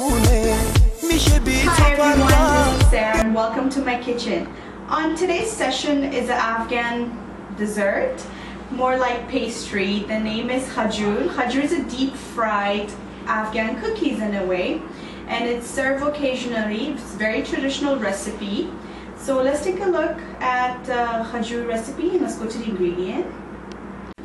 everyone, this is Sarah and welcome to my kitchen. On today's session is an Afghan dessert, more like pastry. The name is Khajoor. Khajoor is a deep fried Afghan cookies in a way, and it's served occasionally. It's a very traditional recipe. So let's take a look at the Khajoor recipe and let's go to the ingredient.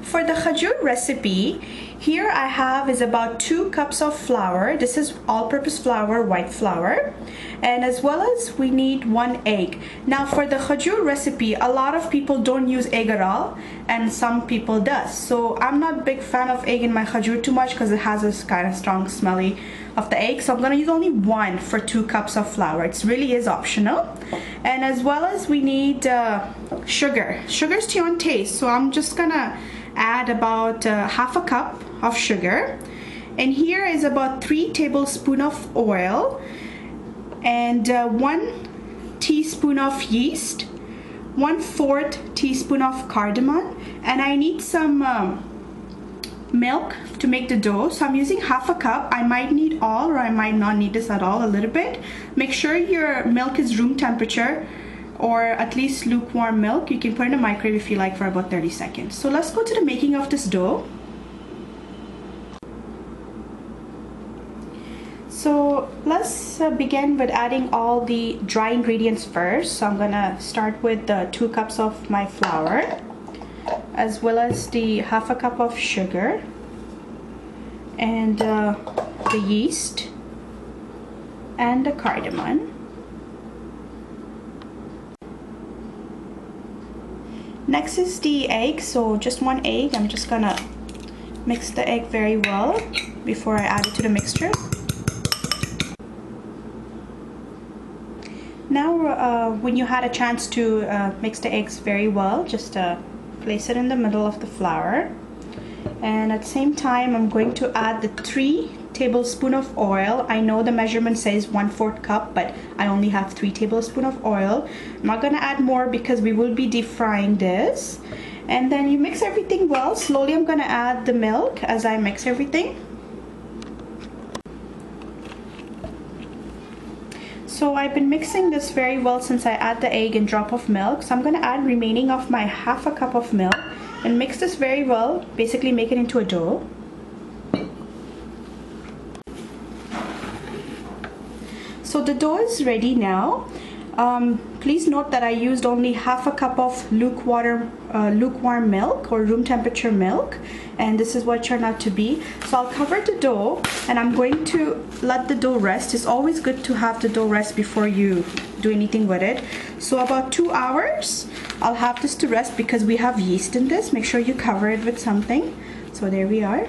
For the Khajoor recipe, here I have is about 2 cups of flour. This is all-purpose flour, white flour, and as well as we need 1 egg. Now for the Khajoor recipe, a lot of people don't use egg at all, and some people does. So I'm not a big fan of egg in my Khajoor too much because it has this kind of strong smelly of the egg. So I'm gonna use only 1 for 2 cups of flour. It really is optional. And as well as we need sugar. Sugar's to your own taste. So I'm just gonna add about half a cup of sugar, and here is about 3 tablespoons of oil and 1 teaspoon of yeast, 1/4 teaspoon of cardamom, and I need some milk to make the dough. So I'm using half a cup. I might need all, or I might not need this at all, a little bit. Make sure your milk is room temperature, or at least lukewarm milk. You can put it in a microwave if you like for about 30 seconds. So let's go to the making of this dough. So let's begin with adding all the dry ingredients first. So I'm gonna start with the 2 cups of my flour, as well as the half a cup of sugar, and the yeast, and the cardamom. Next is the egg, so just 1 egg. I'm just gonna mix the egg very well before I add it to the mixture. Now when you had a chance to mix the eggs very well, just place it in the middle of the flour, and at the same time I'm going to add the 3 tablespoons of oil. I know the measurement says 1/4 cup, but I only have 3 tablespoons of oil. I'm not gonna add more because we will be deep frying this. And then you mix everything well. Slowly I'm gonna add the milk as I mix everything. So I've been mixing this very well since I add the egg and drop of milk. So I'm gonna add remaining of my half a cup of milk and mix this very well, basically make it into a dough. So the dough is ready now. Please note that I used only half a cup of lukewarm milk or room temperature milk, and this is what turned out to be. So I'll cover the dough and I'm going to let the dough rest. It's always good to have the dough rest before you do anything with it. So about 2 hours I'll have this to rest because we have yeast in this. Make sure you cover it with something. So there we are.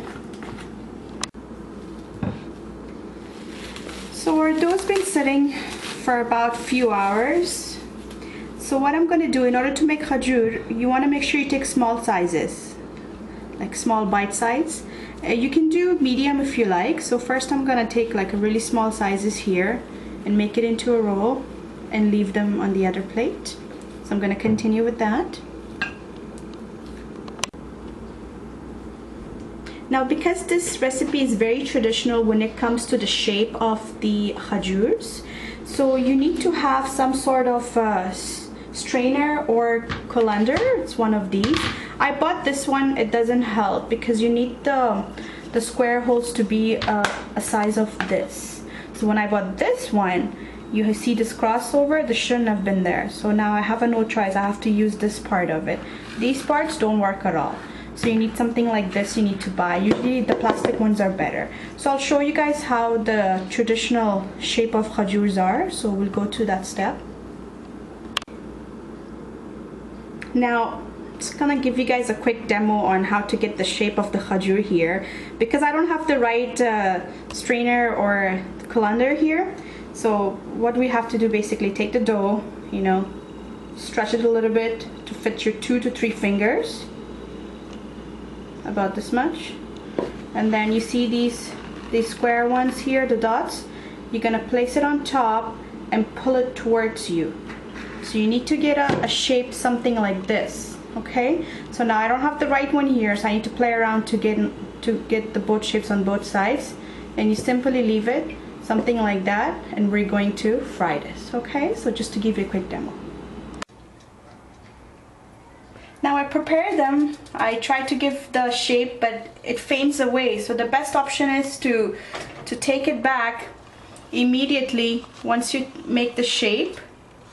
So our dough's been sitting for about few hours. So what I'm going to do, in order to make Khajoor, you want to make sure you take small sizes, like small bite size. You can do medium if you like. So first I'm going to take like a really small sizes here and make it into a roll and leave them on the other plate. So I'm going to continue with that. Now because this recipe is very traditional when it comes to the shape of the Khajoors, so you need to have some sort of strainer or colander. It's one of these. I bought this one. It doesn't help because you need the square holes to be a size of this. So when I bought this one, you see this crossover, this shouldn't have been there. So now I have no choice. I have to use this part of it. These parts don't work at all. So you need something like this you need to buy. Usually the plastic ones are better. So I'll show you guys how the traditional shape of Khajoors are. So we'll go to that step. Now, just gonna give you guys a quick demo on how to get the shape of the Khajoor here. Because I don't have the right strainer or colander here. So what we have to do, basically take the dough, you know, stretch it a little bit to fit your 2 to 3 fingers. About this much, and then you see these square ones here, the dots. You're gonna place it on top and pull it towards you. So you need to get a shape something like this. Okay, so now I don't have the right one here, so I need to play around to get the both shapes on both sides, and you simply leave it something like that, and we're going to fry this. Okay, so just to give you a quick demo. Now I prepared them. I tried to give the shape, but it faints away. So the best option is to take it back immediately once you make the shape,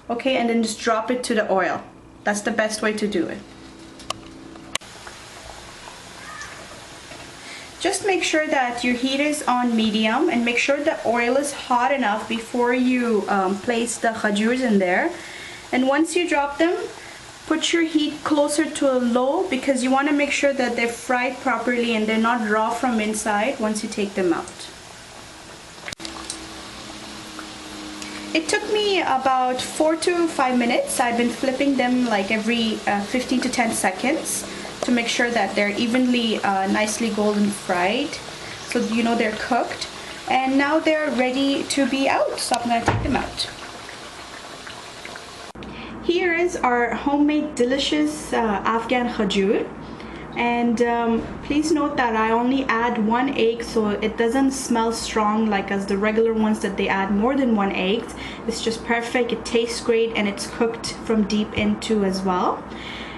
okay, and then just drop it to the oil. That's the best way to do it. Just make sure that your heat is on medium, and make sure the oil is hot enough before you place the khajurs in there. And once you drop them, put your heat closer to a low, because you want to make sure that they're fried properly and they're not raw from inside once you take them out. It took me about 4 to 5 minutes. I've been flipping them like every 15 to 10 seconds to make sure that they're evenly, nicely golden fried, so you know they're cooked. And now they're ready to be out, so I'm going to take them out. Here is our homemade delicious Afghan khajur, and please note that I only add 1 egg, so it doesn't smell strong like as the regular ones that they add more than 1 egg. It's just perfect, it tastes great, and it's cooked from deep into as well.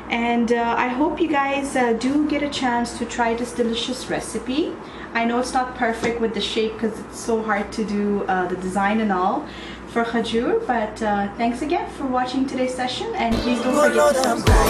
And I hope you guys do get a chance to try this delicious recipe. I know it's not perfect with the shape because it's so hard to do the design and all for khajur, but thanks again for watching today's session, and please don't forget to subscribe.